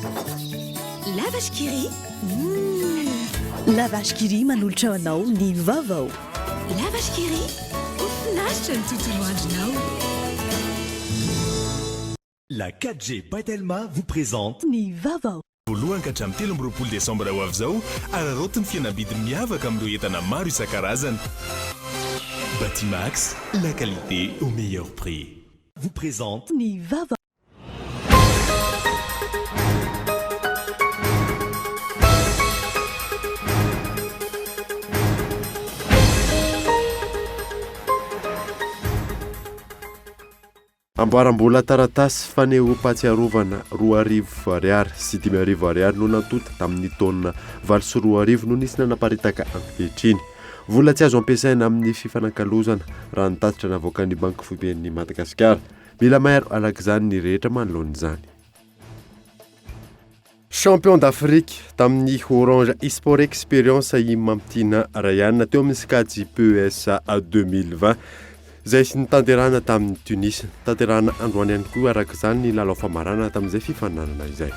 La vache qui rit. La vache qui rit manolotra anao ny vaovao. La vache qui rit. Finaritra ny tontolo andronao. La 4G Patelma vous présente Ny vaovao. voalohany ka hatramin'ny 13 desambra ho avy izao ararotiny fihenam-bidy miavaka amin'ireo entana maro isan-karazany. Batimax, la qualité au meilleur prix. Vous présente Ny vaovao. amboarambola taratasy fanehoam-pahatsiarovana 2,00 sy 5,00 no natota tamin'ny taonina 8 sy 2 no nisy nanaparitaka ankehitriny. Vola tsy azo ampiasaina amin'ny fifanankalozana raha nitatitra navoakan'ny banky foiben'ny Madagasikara. Mila mairo alak'izany ny rehetra manoloan'izany. Champion d'Afrique tamin'ny Orange Esport Experience i Mamtina Rayane teo amin'ny skajy PESA 2020 izay sy nitanterana tamin'ny Tunis. Tanterana androany ihany koa arak'izany ny lalao famarana tamin'izay fifananana izay.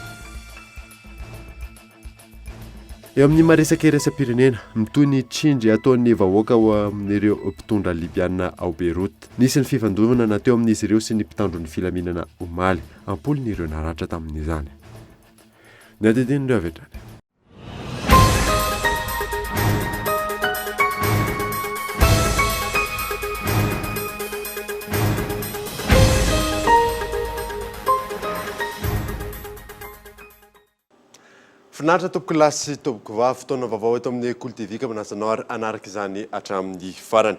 Eo amin'ny maresaka iraisam-pirenena mitoy ny tsindry ataon'ny vahoaka amin'ireo mpitondra libiana ao Beirout. Nisy ny fifandonana nateo amin'izy ireo sy ny mpitandro ny filaminana omaly. Ampolin'ireo naratra tamin'izany. Ny adedin'ireo avy hatrany. Finaritra tompoko lahy sy tompoko vavy fotoana vaovao eto amin'ny Kultivika manasanao anaraka izany hatramin'ny farany.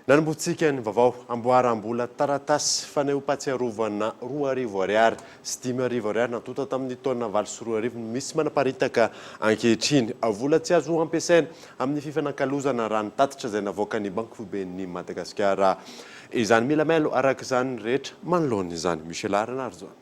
Nanombotsika ny vaovao amboarambola taratasy fanehoam-pahatsiarovana 2,00 sy 5,00 natota tamin'ny taonina 8 sy 2 misy manaparitaka ankehitriny. Vola tsy azo ampiasaina amin'ny fifanankalozana raha nitatitra izay navoakan'ny banky foiben'ny Madagasikara. Izany mila mailo arak'izany rehetra manoloana izany. Michel Arnarzon.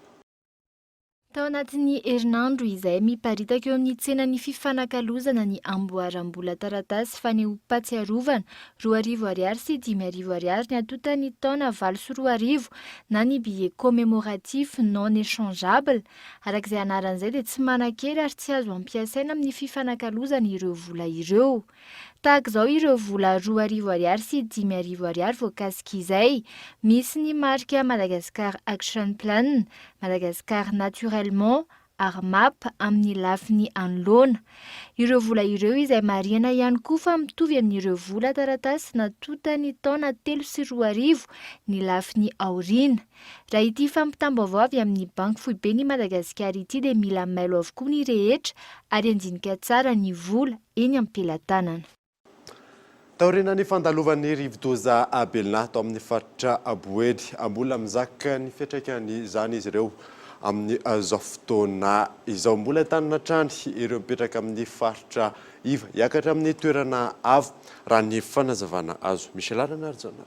Tao anatin'ny herinandro izay miparitaka eo amin'ny tsenan'ny fifanankalozana ny amboarambola taratasy fanehoam-pahatsiarovana 2,00 sy 5,00 ny atota ny taona 8 sy 2 na ny billet commémoratif non échangeable. Arak'izay anaran'izay dia tsy manan-kely ary tsy azo ampiasaina amin'ny fifanankalozana ireo vola ireo. Tahaka izao ireo vola 2,00 sy 5,00 voakasika izay misy ny marika Madagascar Action Plan, Madagascar Naturellement, Armap amin'ny lafiny anoloana. Ireo vola ireo izay marihana ihany koa fa mitovy amin'ireo vola taratasy natota ny taona 3 sy 2 ny lafiny aoriana. Raha ity fampitam-baovao avy amin'ny banky foiben'ny Madagasikara ity dia mila mailo avokoa ny rehetra ary andinika tsara ny vola eny am-pelantanana. Taorina ny fandalovan'ny rivodoza Abelina tao amin'ny faritra Aboedy. Mbola mizaka ny fiantraikany izany izy ireo amin'ny zao fotoana izao. Mbola ahitana trany ireo mipetraka amin'ny faritra iva hiakatra amin'ny toerana avo raha ny fanazavana azo. Michel Arnarzon.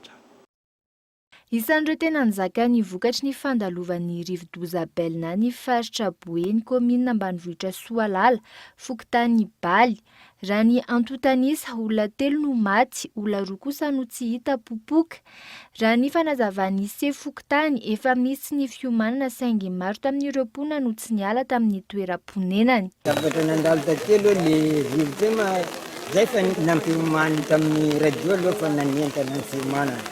Isan'ireo tena nizaka ny vokatry ny fandalovan'ny rivodoza Abelina ny faritra Boeny komina ambanivohitra Soalala, Fokontany Baly. Raha ny antotanisa olona 3 no maty, olona 2 kosa no tsy hita popoka. Raha ny fanazavan'ny Fokontany efa misy ny fiomanana saingy maro tamin'ireo mponina no tsy niala tamin'ny toeram-ponenany. Zavatra nandalo tatelo le rivotra zay fa nampiomany tamin'ny radio aloha fa nanientana ny fiomanana.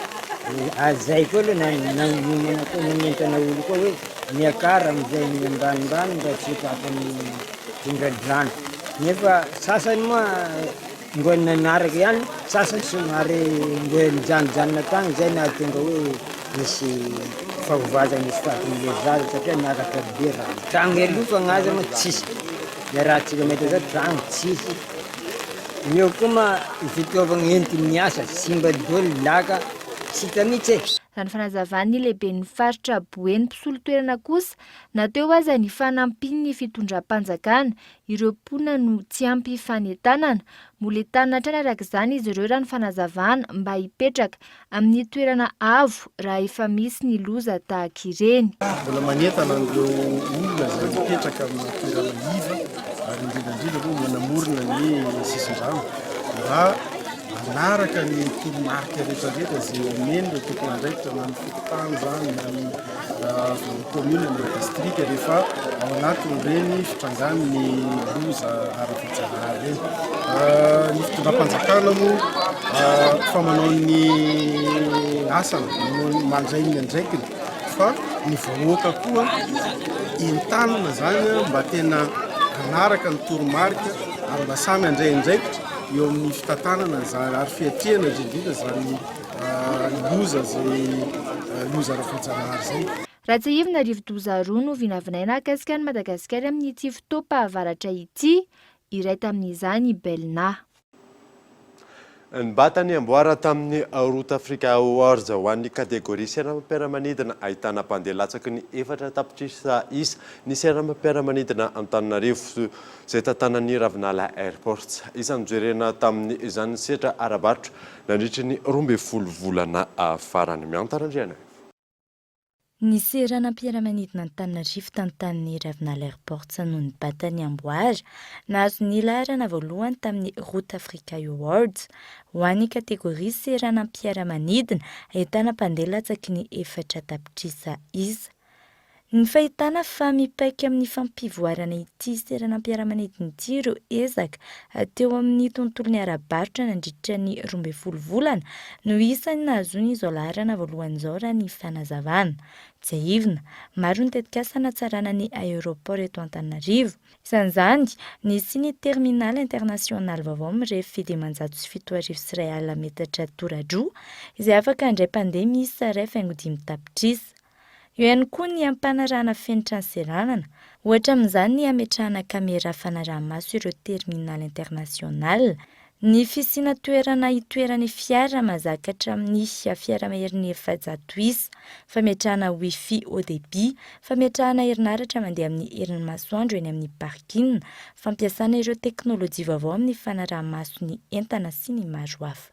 Azay koa aloha naniomana koa nanientana olo koa hoe miakara amin'izay ny ambanimbany mba tsy hitafan'ny tondradrano. Nefa sasany moa mbo nanaraka ihany, sasany somary mbo nijanonjanona tagny zay nahatonga hoe misy fahovazana misy fahaton'le zaza satria naraka be raha. Tragno elofa gnazy moa tsisy. Le raha tsika mety zao tragno tsisy. Eo koa ma fitaovagna entiny miasa, simba daholo laka, tsy hita mihitsy e. Raha ny fanazavan'ny lehiben'ny faritra Boeny mpisolo toerana kosa, nateo aza ny fanampiny ny fitondram-panjakana, ireo mponina no tsy ampy fanentanana. Mbola entanina hatrany arak'izany izy ireo raha ny fanazavana mba hipetraka amin'ny toerana avo raha efa misy ny loza tahaka ireny. Mbola manentana ireo olona izay mipetraka amin'ny toerana iva ary indrindra aloha manamorona ny sisin-drano mba anaraka ny toromarika rehetrarehetra zay omeny le tompon'andraikitra na ny fokotany zany na commune na district rehefa ao anatin'ireny fitrangany ny loza ara-pijanahary reny. Ny fitondram-panjakana moa fa manao ny asana mandray ny andraikiny fa ny vahoaka koa entanana zany mba tena anaraka ny toromarika ary mba samy andray andraikitra eo amin'ny fitantanana zany ary fiatrehana indrindrindra zany loza zay loza ara-pijanahary zay. Ratsahivina rivo-doza roa no vinavinaina akasika ny Madagasikara amin'ity fotoam-pahavaratra ity, iray tamin'izany Belna. Ny batany amboara tamin'ny Route Africa Awards ho an'ny kategoria seranam-piaramanidina ahitana mpandeha latsaky ny 4 tapitrisa isa ny seranam-piaramanidina Antananarivo izay tantanan'ny Ravinala Airport. Isan'ny jerena tamin'ny izany setra arabaritra nandritry ny 12 volana farany. Miantarandriana. Ny seranam-piaramanidina Antananarivo tantanin'ny Ravinala Airport noho ny batany amboara nahazo ny laharana voalohany tamin'ny Route Africa Awards ho an'ny kategoria seranam-piaramanidina ahitana mpandeha latsaky ny 4 tapitrisa isa. Ny fahitana fa mipaika amin'ny fampivoarana ity seranam-piaramanidina ity ireo ezaka teo amin'ny tontolon'ny arabaritra nandritra ny 12 volana no isan'ny nahazoany izao laharana voalohany izao raha ny fanazavana. Jaivina, maro ny tetikasa natsarana ny aéroport eto Antananarivo. Isan'izany, nisy ny terminal international vaovao mirefy dimanjato sy 7.1 metatra tora-droa izay afaka handray mpandeha miisa 2.5 tapitrisa. Eo ihany koa ny ampanarahana fenitra ny seranana, ohatra amin'izany ny ametrahana kamera fanaraha-maso ireo terminal international, ny fisiana toerana itoerany fiara mazaka hatramin'ny fiara maherin'ny 700 isa, fametrahana wifi haut débit, fametrahana herinaratra mandeha amin'ny herin'ny masoandro eny amin'ny parking, fampiasana ireo teknôlôjia vaovao amin'ny fanaraha-maso ny entana sy ny maro hafa.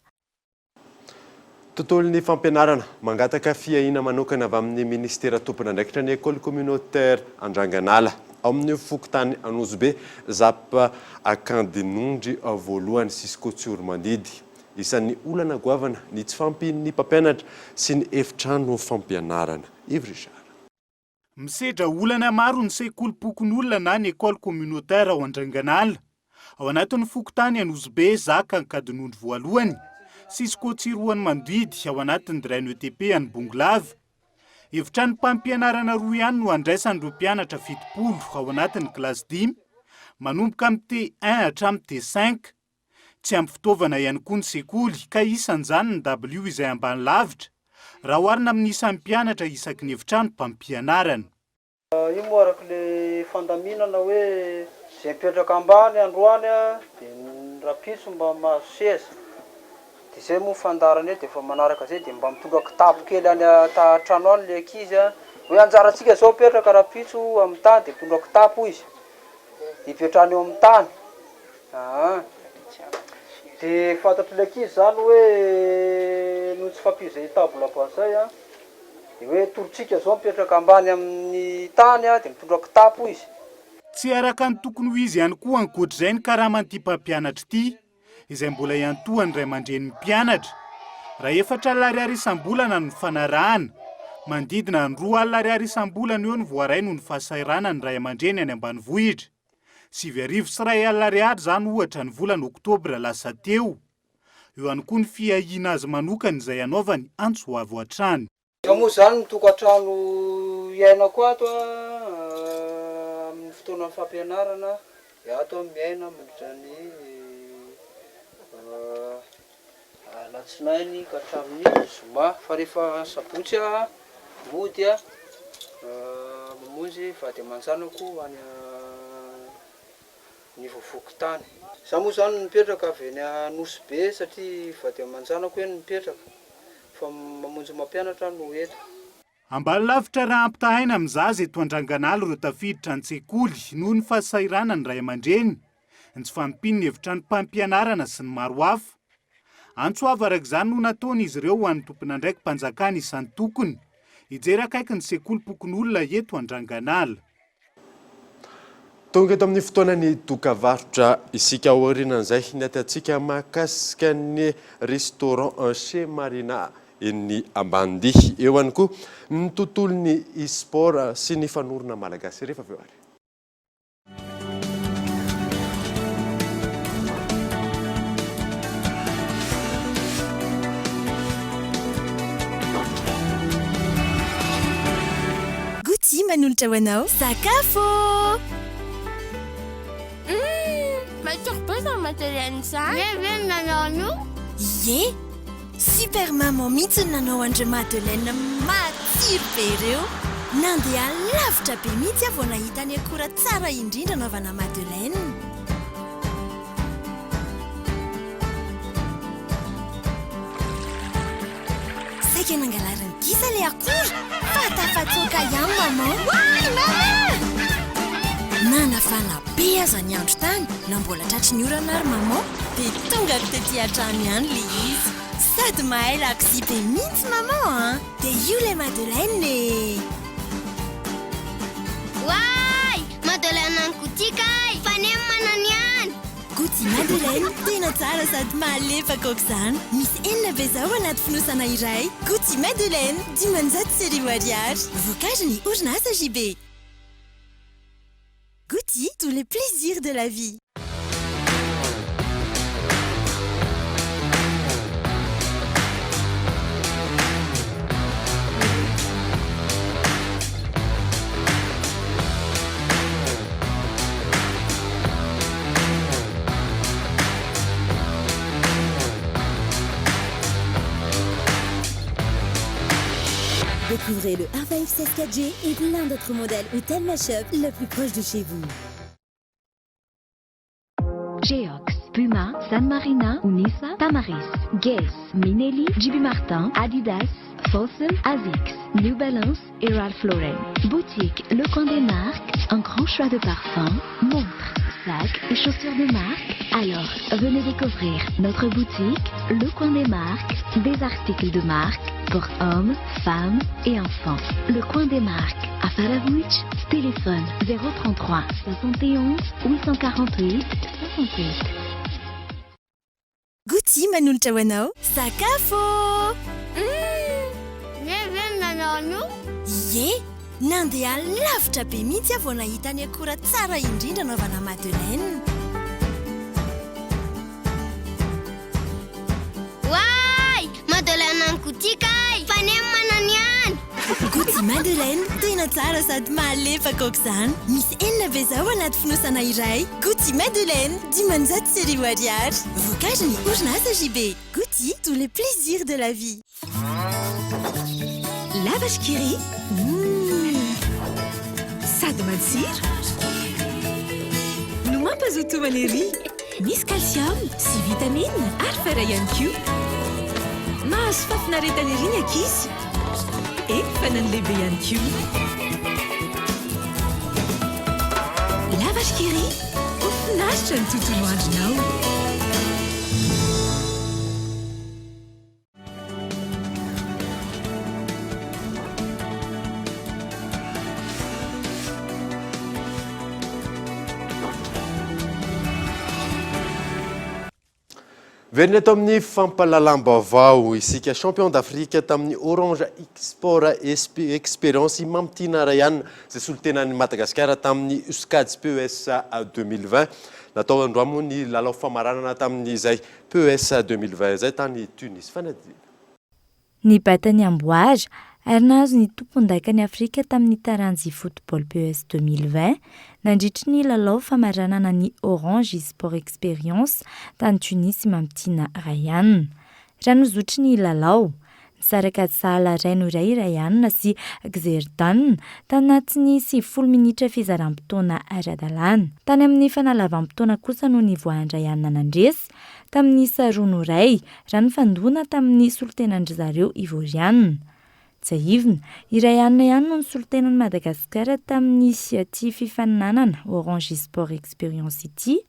Tontolon'ny fampianarana mangataka fiahina manokana avy amin'ny ministera tompon'andraikitra ny école communautaire Andranganala ao amin'ny fokotany Anosibe zapa akandinondry voalohany sisy tsy oromandidy. Isan'ny olana goavana ny tsy fampian'ny mpampianatra sy ny efitrano fampianarana. Ivryshara. Misedra olana maro ny sekolim-pokon'olona na ny école communautaire ao Andranganala ao anatin'ny fokotany Anosibe zaka akandinondry voalohany sisy tsiroany mandidy ao anatin'ny Draino ETP any Bongolava. Efitrano mpampianarana roa ihany no andraisan'ireo mpianatra 70 ao anatin'ny kilasy 5, manomboka amin'ny T1 hatramin'ny T5. Tsy ampy fitaovana ihany koa ny sekoly ka isan'izany ny W izay ambany lavitra raha oharina amin'ny isan'ny mpianatra isaky ny efitrano mpampianarana. Io moa araka le fandaminana hoe zay mipetraka ambany androany dia ny rapitso mba mahazo seza. Dia izay moa fandarana dia efa manaraka izay dia mba mitondra kitapo kely any trano any le ankizy hoe anjarantsika zao mipetraka rapitso amin'ny tany dia mitondra kitapo izy dia hipetrahany eo amin'ny tany. Dia fantatry le ankizy zany hoe no tsy fampizay table basay dia hoe torontsika zao mipetraka ambany amin'ny tany dia mitondra kitapo izy. Tsy araka ny tokony ho izy ihany koa ankoatr'izay ny karaman'ity mpampianatra ity izay mbola iantohan'ny ray aman-dren'ny mpianatra. Raha 4 alina ariary isam-bolana no fanarahana, mandidina ny 2 alina ariary isam-bolana eo ny voaray noho ny fahasairana ny ray aman-dreny any ambanivohitra. 7.1 alina ariary zany ohatra ny volana Oktobra lasa teo. Eo ihany koa ny fiahiana azy manokana izay anaovany Antsoavo Atrano. Moa zany ny tokantrano iainako ato amin'ny fotoana fampianarana, ato miaina mandritra ny alatsinainy ka hatramin'ny zoma. Fa rehefa sabotsy mody mamonjy vady aman-janako any ny vovokotany. Za moa zany mipetraka avy eny Anosibe satria vady aman-janako eny mipetraka fa mamonjy mampianatra no eto. Ambany lavitra raha ampitahaina amin'ny zaza eto Andranganala ireo tafiditra ny sekoly noho ny fahasairana ny ray aman-dreny, ny tsy fampiny ny efitrano mpampianarana sy ny maro hafa. Antsoavo arak'izany no nataon'izy ireo ho an'ny tompon'andraiky mpanjakana isan'ny tokony hijery akaiky ny sekolim-pokon'olona eto Andranganala. tonga eto amin'ny fotoanany dokavarotra isika aorianan'izay ny atantsika mahakasika ny restaurant chez Marina eny Ambanidia eo ihany koa ny tontolon'ny e-sport sy ny fanorona malagasy rehefa avy eo ary. Gouty manolotra ho anao sakafo. Matsiro Madeleine sa? Bien nanao. Ye, super maman mihitsy nanao andry Madeleine matsiro be ireo. Nandeha lavitra be mihitsy vao nahita ny akora tsara indrindra naovana Madeleine. Saika nangalariny gisa le akora. Fatafatsoka ihany maman. Wai mama! Nanafana be aza ny andro tany na mbola tratry ny orana ary maman dia tonga tetỳ an-trano ihany le izy. Sady mahay lakozy be mihitsy maman dia io le Madeleine. Wai! Madeleine any Gouty kay! Fanem manany ihany! Gouty Madeleine tena tsara sady malefaka aok'izany. Misy enina be zao anaty fonosana iray. Gouty Madeleine 500 ariary. Voankazy orinasa JB. Gouty, tous les plaisirs de la vie. Découvrez le Arva F16 4G et plein d'autres modèles Hôtel Mashup le plus proche de chez vous. Geox, Puma, San Marina, Unisa, Tamaris, Guess, Minelli, JB Martin, Adidas, Fossil, Asics, New Balance et Ralph Lauren. Boutique Le Coin des Marques, un grand choix de parfums, montres, sacs et chaussures de marque. Alors, venez découvrir notre boutique Le Coin des Marques, des articles de marque pour hommes, femmes et enfants. Le Coin des Marques à Faravouch, téléphone 033 71 848 68. Gouty manolotra ho anao sakafo. Bien nanao. Ye, nandeha lavitra be mihitsy vao nahita ny akora tsara indrindra naovana Madeleine. Wai! Madeleine any Gouty kay! Fanem manany ihany! Gouty Madeleine tena tsara sady malefaka aok'izany. Misy enina be zao anaty fonosana iray. Gouty Madeleine 500 ariary. Voankazy orinasa JB. Gouty, tous les plaisirs de la vie. La vache qui rit. Sady matsiro. No mampazoto le riz. Misy calcium sy vitamine ary fer ihany koa. Mahazo fafinaretana ery ny ankizy. Fa nany lehibe ihany koa. La vache qui rit. Mahafinaritra ny tontolo andronao. Verina eto amin'ny fampalalam-baovao isika champion d'Afrique tamin'ny Orange Sport Experience Mamtina Rayane izay solotenan'ny Madagasikara tamin'ny USCAD PES 2020. Natao androany moa ny lalao famaranana tamin'izay PES 2020 izay tany Tunis fanadina. Ny batany amboary ary nahazo ny tompondaika-ny Afrika tamin'ny taranjy football PES 2020 nandritry ny lalao famaranana ny Orange Sport Experience tany Tunis Mamtina Rayane. Raha nozotry ny lalao, nisaraka sahala raino iray Rayane sy Xerdan tanatin'ny 90 minitra fizaram-potoana ara-dalàna. Tany amin'ny fanalavam-potoana kosa no nivoahan'ny Rayane nandresy tamin'ny sarono iray raha nifandona tamin'ny solotenandry zareo Ivoriana. Tsahivina, i Rayane ihany no nisolotenan'ny Madagasikara tamin'ny ty fifaninanana Orange Sport Experience ity,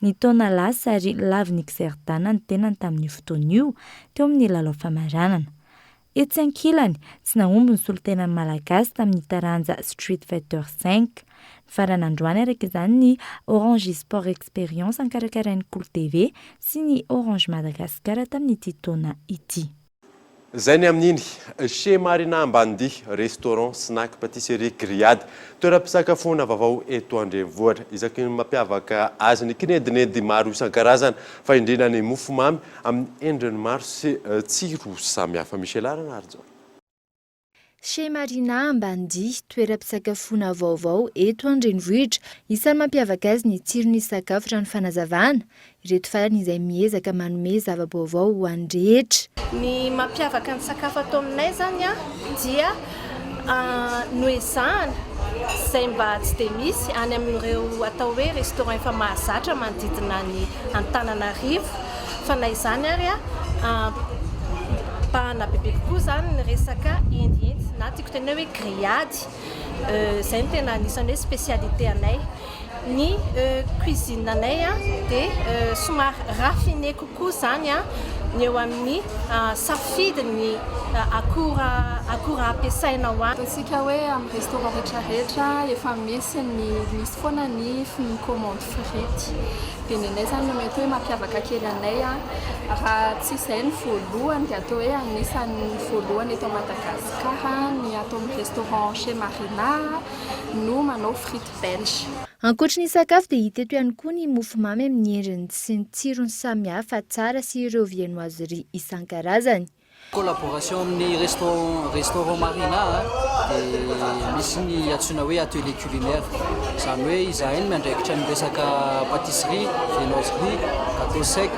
ny taona lasa ary laviny Xerdan ny tenany tamin'ny fotoana io teo amin'ny lalao famaranana. Etsy ankilany, tsy nahomby ny solotenan'ny Malagasy tamin'ny taranja Street Fighter 5. faran'androany araka izany ny Orange Sport Experience ankarakarain'ny Cool TV sy ny Orange Madagascar tamin'ity taona ity. Zay ny amin'iny Chez Marina Ambandia, restaurant, snack, pâtisserie, grillade, toeram-pisakafoana vaovao eto Andrenivohitra. Isaky ny mampiavaka azy ny kinedinedy maro isan-karazany fa indrindra ny mofomamy amin'ny endriny maro sy tsiro samihafa. Michel Arana ary zao. Chez Marina Ambandia, toeram-pisakafoana vaovao eto Andrenivohitra. Isan'ny mampiavaka azy ny tsirony sakafo raha ny fanazavana. Ireto farany izay miezaka manome zava-baovao ho an'ny rehetra. Ny mampiavaka ny sakafo atao aminay zany dia noezahana izay mba tsy dia misy any amin'ireo atao hoe restaurant efa mahazatra manodidina ny Antananarivo. Fa na izany ary bahana bebe kokoa zany ny resaka endiendy na tiako tena hoe grillade. Izay no tena anisany hoe spécialité anay. Ny cuisine anay dia somary raffiné kokoa zany ny eo amin'ny safidy ny akora ampiasaina ho any. Isika hoe amin'ny restaurant rehetrarehetra efa misy foana ny commande frity. Dia nenay zany no mety hoe mampiavaka kely anay raha tsy izay ny voalohany dia atao hoe anisan'ny voalohany eto Madagasikara ny atao amin'ny restaurant Chez Marina no manao frity belge. Ankoatry ny sakafo dia hita eto ihany koa ny mofomamy amin'ny endriny sy ny tsirony samihafa tsara sy ireo viennoiserie isan-karazany. Collaboration amin'ny restaurant Marina dia misy ny antsoina hoe atelier culinaire. Izany hoe izahay no miandraikitra ny resaka pâtisserie, viennoiserie, gâteau sec,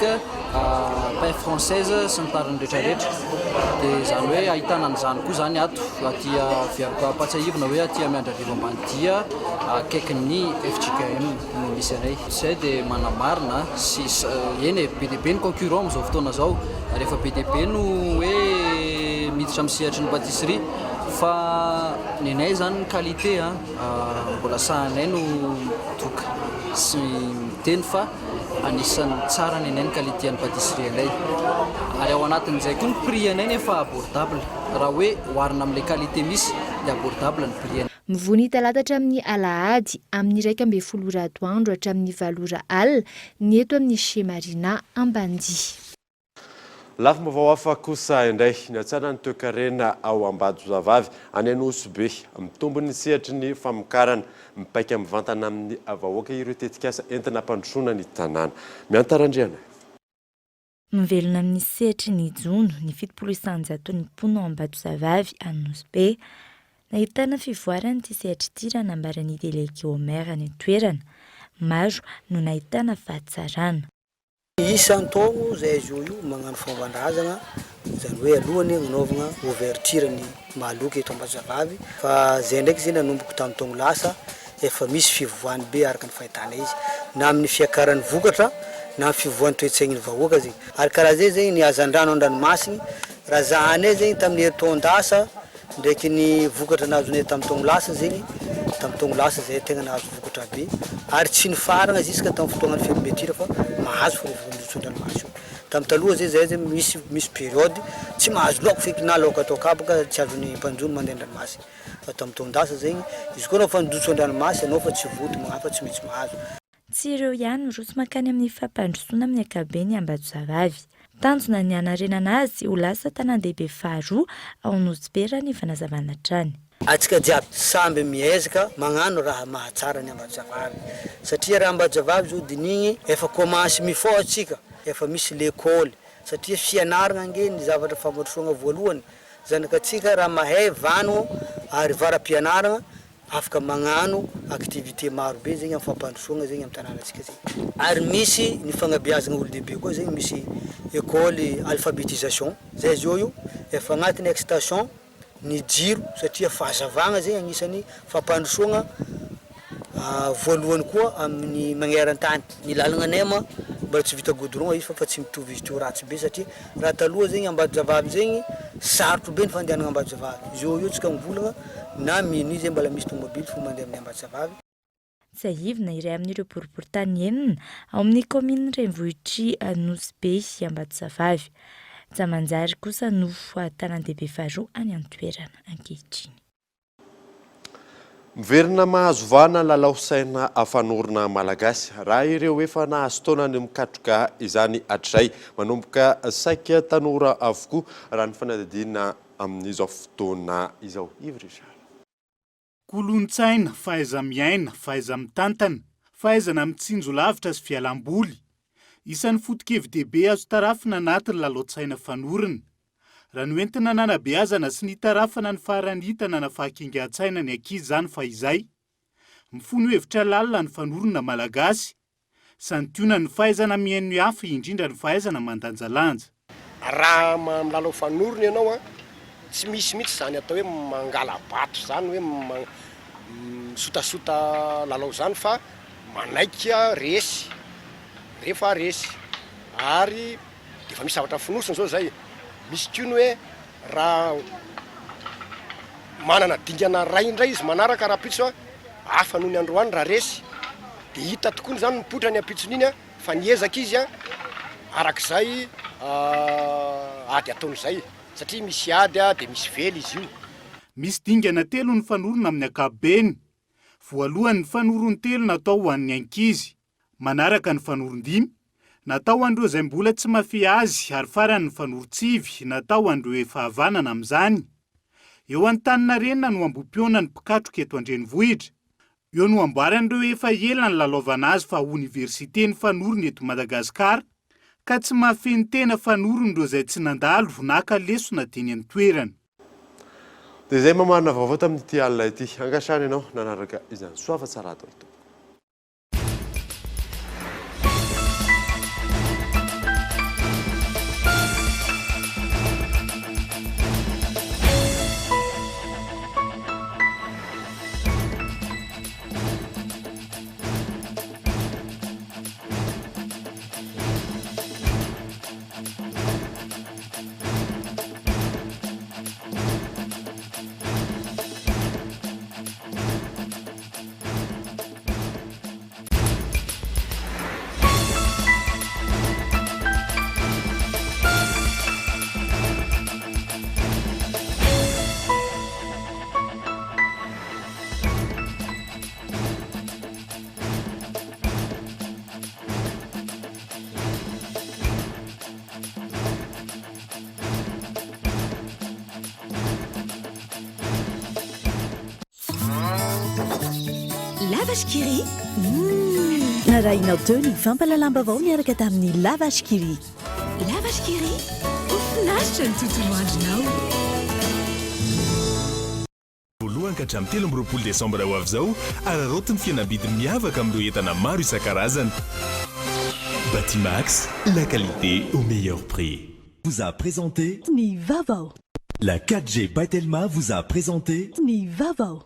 pain française sy ny tariny rehetrarehetra. Dia izany hoe ahitana an'izany koa zany ato aty viavaka Ampatsahivona hoe aty Miandrarivo Ambandia akaikin'ny FJKM misy anay. Izay dia manamarina sy eny be dia be ny concurrent amin'izao fotoana izao. Rehefa be dia be no hoe miditra amin'ny sehatry ny pâtisserie fa ny anay zany ny qualité mbola sahanay no toka sy miteny fa anisan'ny tsara ny anay ny qualité ny pâtisserie anay. Ary ao anatin'izay koa ny prix anay nefa abordable raha hoe oharina amin'ilay qualité misy dia abordable ny prix anay. Mivony talata hatramin'ny alahady amin'ny 1:12 atoandro hatramin'ny 4 alina ny eto amin'ny Chez Marina Ambandia. Lafo vaovao hafa kosa indray ny atsara ny toe-karena ao Ambajozavavy any Anosibe mitombo ny sehatry ny famokarana mipaika mivantana amin'ny vahoaka ireo tetikasa entina hampandrosoana ny tanàna. Miantarandriana. Mivelona amin'ny sehatry ny jono ny 700 ny mpono ao Ambajozavavy Anosibe. Nahitana fivoarana ity sehatra ity raha nambaran'ny délégué au maire any an-toerana. Maro no nahitana fahatsarana. Isan-taogno zay izy io magnano fomban-drazana izany hoe alohany agnanovana ouverture ny maloky eto Ambajozavavy fa zay ndraiky zay nanomboka tamin'ny taogno lasa efa misy fivoahany be araka ny fahitana izy na amin'ny fiakaran'ny vokatra na amin'ny fivoahany toe-tsain'ny vahoaka zegny. Ary karaha zay zegny ny hazan-drano an-dranomasiny raha zahanay zegny tamin'ny heritonda-asa ndraiky ny vokatra nazonay tamin'ny taogno lasa zegny tamin'ny taogno lasa zay tegna nahazo vokatra be ary tsy nifaragna jusqu'à tamin'ny fotoagnan'ny fermeture fa mahazo fandrotsondranomasy. Tamin'ny taloha zay misy période tsy mahazo laoko feky na laoko atao kabaka tsy azon'ny mpanjono mandeha an-dranomasy. Fa tamin'ny taogno-dasa zegny izy koa rehefa nidotso an-dranomasy anao fa tsy voty fa tsy maintsy mahazo. Tsy ireo ihany no roso mankany amin'ny fampandrosoana amin'ny ankabeny Ambajozavavy. Tanjona ny anarenana azy ho lasa tanan-dehibe faharoa ao Anosibe raha ny fanazavana trany. Atsika jiaby samby miezaka magnano raha mahatsara ny Ambajozavavy satria raha Ambajozavavy zao dinigny efa commence mifao atsika efa misy l'école satria fianarana ange ny zavatra fampandrosoana voalohany zanakatsika raha mahay vano ary varam-pianarana afaka magnano activité maro be zegny amin'ny fampandrosoana zegny amin'ny tanànatsika zegny. Ary misy ny fagnabeazana olo lehibe koa zegny misy école alphabétisation zay zao io efa agnatin'ny extension ny jiro satria fahazavagna zegny agnisan'ny fampandrosoana voalohany koa amin'ny magneran-tany. Ny lalagna ma mbola tsy vita goudron izy fa tsy mitovy izy teo ratsy be satria raha taloha zegny Ambajozavavy zegny sarotro be ny fandehanana Ambajozavavy. Zao io tsika mivolagna na mini zegny mbola misy tomobily fo mandeha amin'ny Ambajozavavy. Saivina iray amin'ireo boriboritany enina ao amin'ny commune Renivohitry Anosibe Ambajozavavy. Jamanjary kosa no tanan-dehibe faharoa any an-toerana ankehitriny. miverina mahazovana lalao saina afanorona malagasy raha ireo efa nahazotaona ny mikatroka izany hatrizay manomboka saika tanora avokoa raha ny fanadidina amin'izao fotoana izao ivry. Kolontsaina, fahaiza miaina, fahaiza mitantana, fahaizana mitsinjo lavitra sy fialamboly. Isan'ny foto-kevi-dehibe azo tarafina anatin'ny lalaon-tsaina fanorona. Raha ny entina nanabeazana sy ny tarafana ny farany hitana na fahakingan-tsaina ny ankizy zany fa izay. Mifono hevitra lalina ny fanorona malagasy. Santionana ny fahaizana miaino hafa indrindra ny fahaizana mandanjalanja. Raha milalao fanorona ianao tsy misy mihitsy zany atao hoe mangala bato zany hoe misotasota lalao zany fa manaika resy rehefa resy ary efa misy zavatra finosina zao zay. Misy kino hoe raha manana dingana ray indray izy manaraka raha pitso hafa noho ny androany raha resy dia hita tokoa zany mipotra ny apitson'iny fa niezaka izy arak'izay ady ataon'izay satria misy ady dia misy vely izy io. Misy dingana telo ny fanorona amin'ny ankapobeny. Voalohany ny fanorony telo natao ho an'ny ankizy, manaraka ny fanoron-dimy natao andreo izay mbola tsy mafy azy ary farany ny fanorotsivy natao andreo efa havanana amin'izany. Eo Antaninarenina no ambom-piona ny mpikatroka eto Andrenivohitra. Eo no amboaran'ireo efa ela ny lalaovana azy fa oniversite ny fanorona eto Madagasikara ka tsy mahafeny tena fanorona ireo izay tsy nandalo naka lesona teny amin'ny toerana. Dia izay mamarina vaovao tamin'ity alina ity. Angasana ianao nanaraka izany soava tsara atao ito. Lavashkiri. Narahinao teo ny fampalalambavao miaraka tamin'ny Lavashkiri. Lavashkiri, ofinaritra ny tontolo andronao. Voalohany ka hatramin'ny 13 Desambra ho avy izao ararotiny fihenam-bidy miavaka amin'ireo entana maro isan-karazany. Batimax, la qualité au meilleur prix. Vous a présenté Ni Vavao. La 4G by Telma vous a présenté Ni Vavao.